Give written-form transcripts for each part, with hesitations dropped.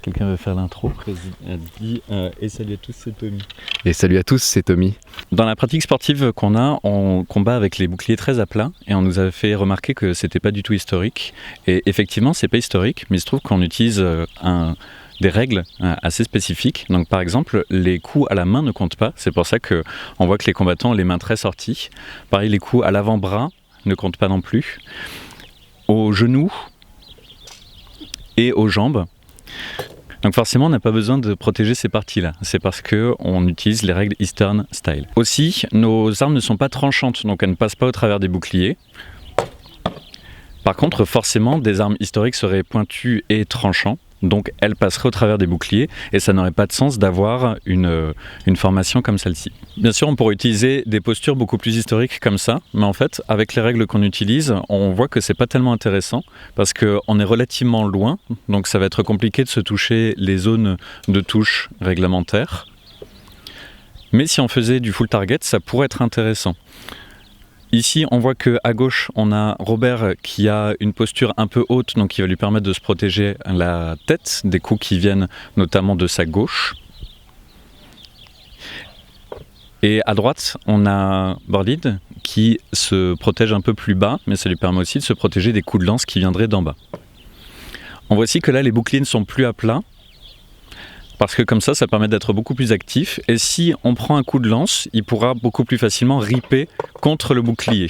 quelqu'un veut faire l'intro. Et salut à tous, c'est Tommy. Et salut à tous, c'est Tommy. Dans la pratique sportive qu'on a, on combat avec les boucliers très à plat et on nous a fait remarquer que c'était pas du tout historique. Et effectivement, c'est pas historique, mais il se trouve qu'on utilise des règles assez spécifiques. Donc par exemple, les coups à la main ne comptent pas. C'est pour ça qu'on voit que les combattants ont les mains très sorties. Pareil, les coups à l'avant-bras ne comptent pas non plus. Aux genoux et aux jambes. Donc forcément, on n'a pas besoin de protéger ces parties-là. C'est parce qu'on utilise les règles Eastern Style. Aussi, nos armes ne sont pas tranchantes, donc elles ne passent pas au travers des boucliers. Par contre, forcément, des armes historiques seraient pointues et tranchantes. Donc elles passeraient au travers des boucliers et ça n'aurait pas de sens d'avoir une formation comme celle-ci. Bien sûr, on pourrait utiliser des postures beaucoup plus historiques comme ça, mais en fait, avec les règles qu'on utilise, on voit que c'est pas tellement intéressant parce qu'on est relativement loin, donc ça va être compliqué de se toucher les zones de touche réglementaires. Mais si on faisait du full target, ça pourrait être intéressant. Ici, on voit qu'à gauche, on a Robert qui a une posture un peu haute, donc qui va lui permettre de se protéger la tête des coups qui viennent notamment de sa gauche. Et à droite, on a Borlid qui se protège un peu plus bas, mais ça lui permet aussi de se protéger des coups de lance qui viendraient d'en bas. On voit aussi que là, les boucliers ne sont plus à plat, parce que comme ça permet d'être beaucoup plus actif. Et si on prend un coup de lance, il pourra beaucoup plus facilement ripper contre le bouclier.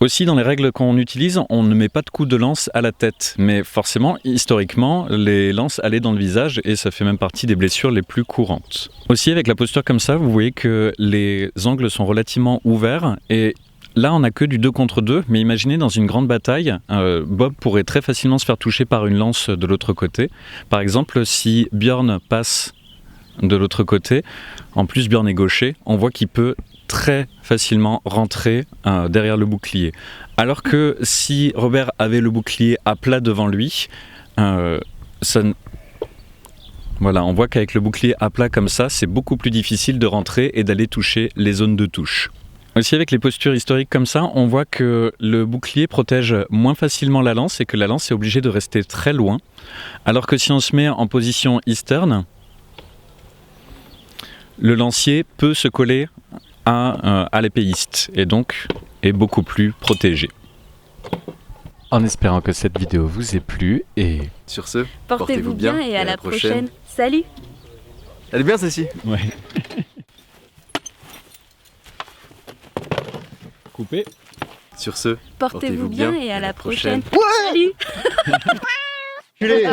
Aussi, dans les règles qu'on utilise, on ne met pas de coup de lance à la tête. Mais forcément, historiquement, les lances allaient dans le visage et ça fait même partie des blessures les plus courantes. Aussi, avec la posture comme ça, vous voyez que les angles sont relativement ouverts et là, on n'a que du 2 contre 2, mais imaginez dans une grande bataille, Bob pourrait très facilement se faire toucher par une lance de l'autre côté. Par exemple, si Björn passe de l'autre côté, en plus Björn est gaucher, on voit qu'il peut très facilement rentrer derrière le bouclier. Alors que si Robert avait le bouclier à plat devant lui, voilà, on voit qu'avec le bouclier à plat comme ça, c'est beaucoup plus difficile de rentrer et d'aller toucher les zones de touche. Aussi avec les postures historiques comme ça, on voit que le bouclier protège moins facilement la lance et que la lance est obligée de rester très loin. Alors que si on se met en position eastern, le lancier peut se coller à l'épéiste et donc est beaucoup plus protégé. En espérant que cette vidéo vous ait plu et... Sur ce, portez-vous bien et à la prochaine. Salut! Elle est bien celle-ci. Ouais. Coupé. Sur ce, Portez-vous bien et à la prochaine. Ouais. Salut! Culé.